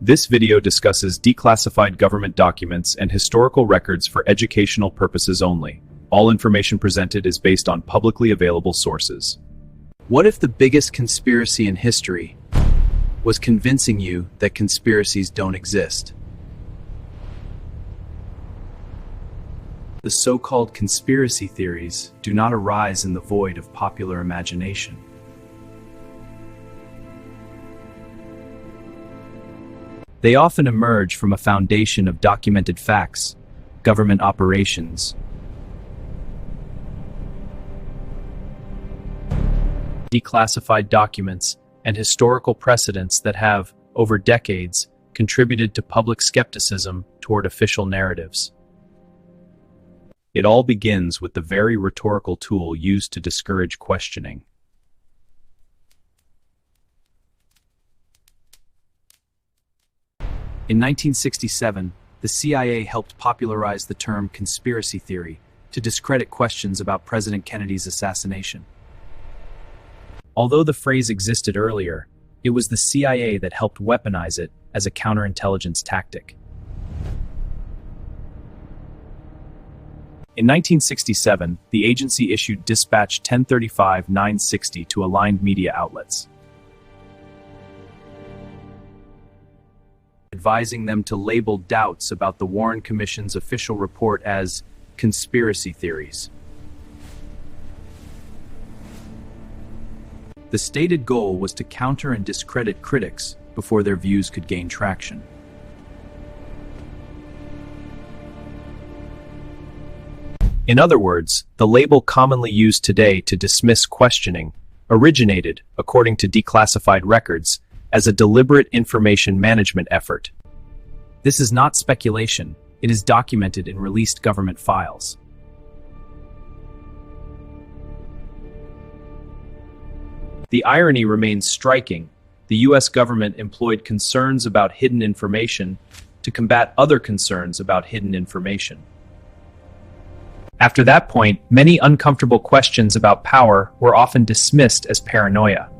This video discusses declassified government documents and historical records for educational purposes only. All information presented is based on publicly available sources. What if the biggest conspiracy in history was convincing you that conspiracies don't exist? The so-called conspiracy theories do not arise in the void of popular imagination. They often emerge from a foundation of documented facts, government operations, declassified documents, and historical precedents that have, over decades, contributed to public skepticism toward official narratives. It all begins with the very rhetorical tool used to discourage questioning. In 1967, the CIA helped popularize the term conspiracy theory to discredit questions about President Kennedy's assassination. Although the phrase existed earlier, it was the CIA that helped weaponize it as a counterintelligence tactic. In 1967, the agency issued Dispatch 1035-960 to aligned media outlets, advising them to label doubts about the Warren Commission's official report as conspiracy theories. The stated goal was to counter and discredit critics before their views could gain traction. In other words, the label commonly used today to dismiss questioning originated, according to declassified records, as a deliberate information management effort. This is not speculation, it is documented in released government files. The irony remains striking. The US government employed concerns about hidden information to combat other concerns about hidden information. After that point, many uncomfortable questions about power were often dismissed as paranoia.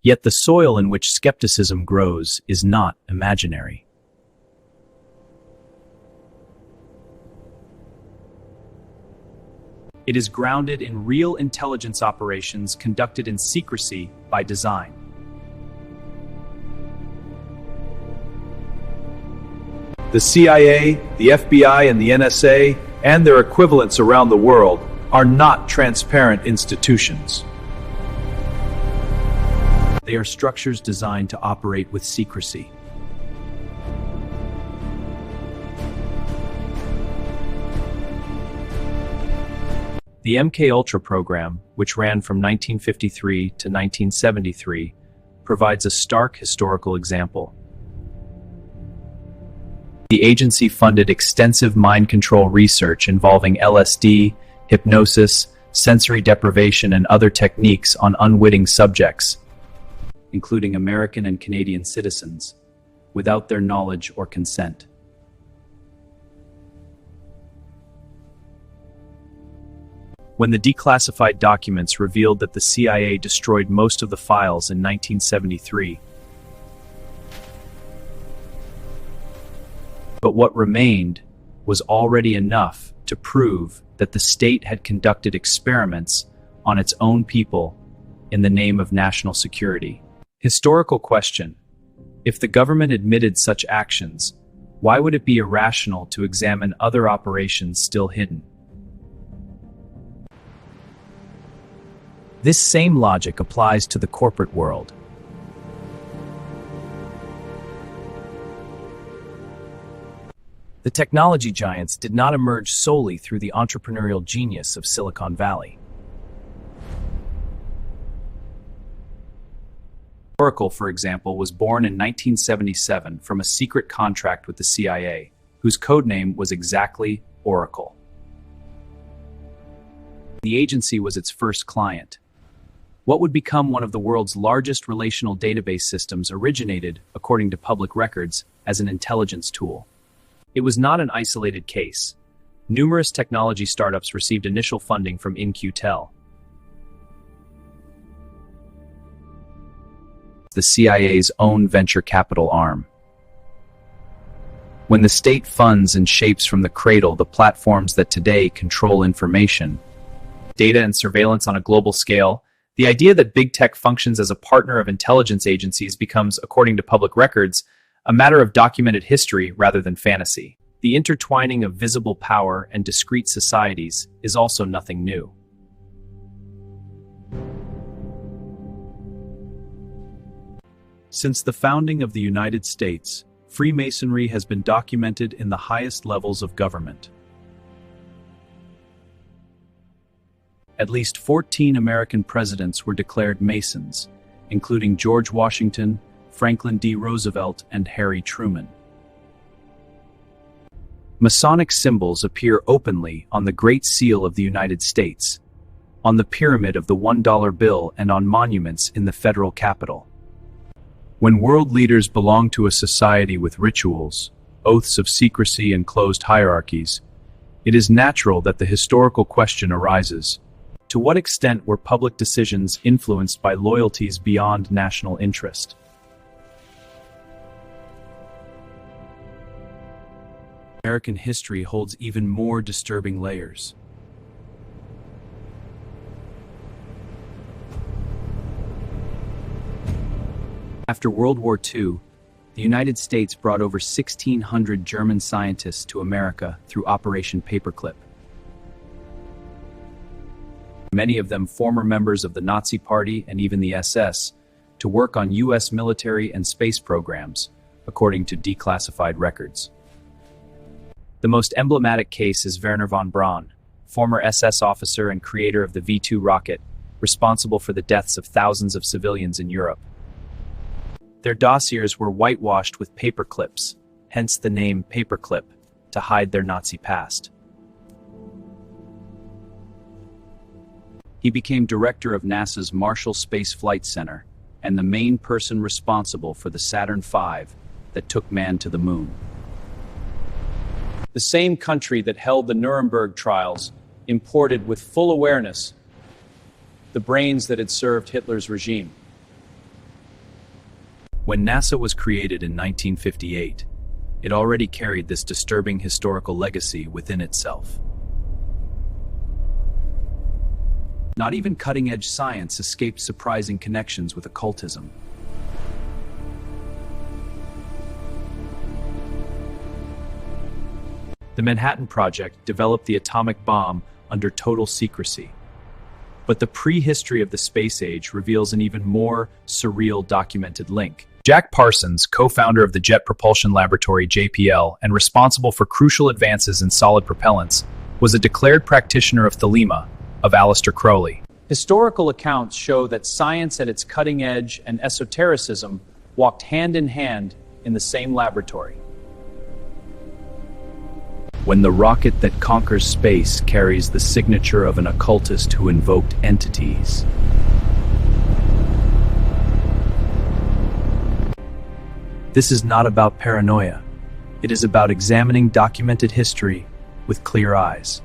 Yet the soil in which skepticism grows is not imaginary. It is grounded in real intelligence operations conducted in secrecy by design. The CIA, the FBI, and the NSA, and their equivalents around the world, are not transparent institutions. They are structures designed to operate with secrecy. The MKUltra Program, which ran from 1953 to 1973, provides a stark historical example. The agency funded extensive mind control research involving LSD, hypnosis, sensory deprivation, and other techniques on unwitting subjects, including American and Canadian citizens, without their knowledge or consent. When the declassified documents revealed that the CIA destroyed most of the files in 1973, but what remained was already enough to prove that the state had conducted experiments on its own people in the name of national security. Historical question: if the government admitted such actions, why would it be irrational to examine other operations still hidden? This same logic applies to the corporate world. The technology giants did not emerge solely through the entrepreneurial genius of Silicon Valley. Oracle, for example, was born in 1977 from a secret contract with the CIA, whose codename was exactly Oracle. The agency was its first client. What would become one of the world's largest relational database systems originated, according to public records, as an intelligence tool. It was not an isolated case. Numerous technology startups received initial funding from MKUltra. the CIA's own venture capital arm. When the state funds and shapes from the cradle the platforms that today control information, data and surveillance on a global scale, the idea that big tech functions as a partner of intelligence agencies becomes, according to public records, a matter of documented history rather than fantasy. The intertwining of visible power and discrete societies is also nothing new. Since the founding of the United States, Freemasonry has been documented in the highest levels of government. At least 14 American presidents were declared Masons, including George Washington, Franklin D. Roosevelt, and Harry Truman. Masonic symbols appear openly on the Great Seal of the United States, on the pyramid of the $1 bill, and on monuments in the federal Capitol. When world leaders belong to a society with rituals, oaths of secrecy, and closed hierarchies, it is natural that the historical question arises: to what extent were public decisions influenced by loyalties beyond national interest? American history holds even more disturbing layers. After World War II, the United States brought over 1,600 German scientists to America through Operation Paperclip. Many of them former members of the Nazi Party and even the SS, to work on U.S. military and space programs, according to declassified records. The most emblematic case is Werner von Braun, former SS officer and creator of the V-2 rocket, responsible for the deaths of thousands of civilians in Europe. Their dossiers were whitewashed with paper clips, hence the name Paperclip, to hide their Nazi past. He became director of NASA's Marshall Space Flight Center and the main person responsible for the Saturn V that took man to the moon. The same country that held the Nuremberg trials imported with full awareness the brains that had served Hitler's regime. When NASA was created in 1958, it already carried this disturbing historical legacy within itself. Not even cutting-edge science escaped surprising connections with occultism. The Manhattan Project developed the atomic bomb under total secrecy. But the prehistory of the space age reveals an even more surreal documented link. Jack Parsons, co-founder of the Jet Propulsion Laboratory JPL and responsible for crucial advances in solid propellants, was a declared practitioner of Thelema, of Aleister Crowley. Historical accounts show that science at its cutting edge and esotericism walked hand in hand in the same laboratory. When the rocket that conquers space carries the signature of an occultist who invoked entities. This is not about paranoia. It is about examining documented history with clear eyes.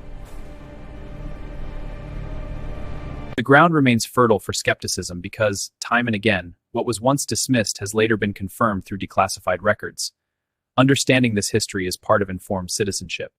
The ground remains fertile for skepticism because, time and again, what was once dismissed has later been confirmed through declassified records. Understanding this history is part of informed citizenship.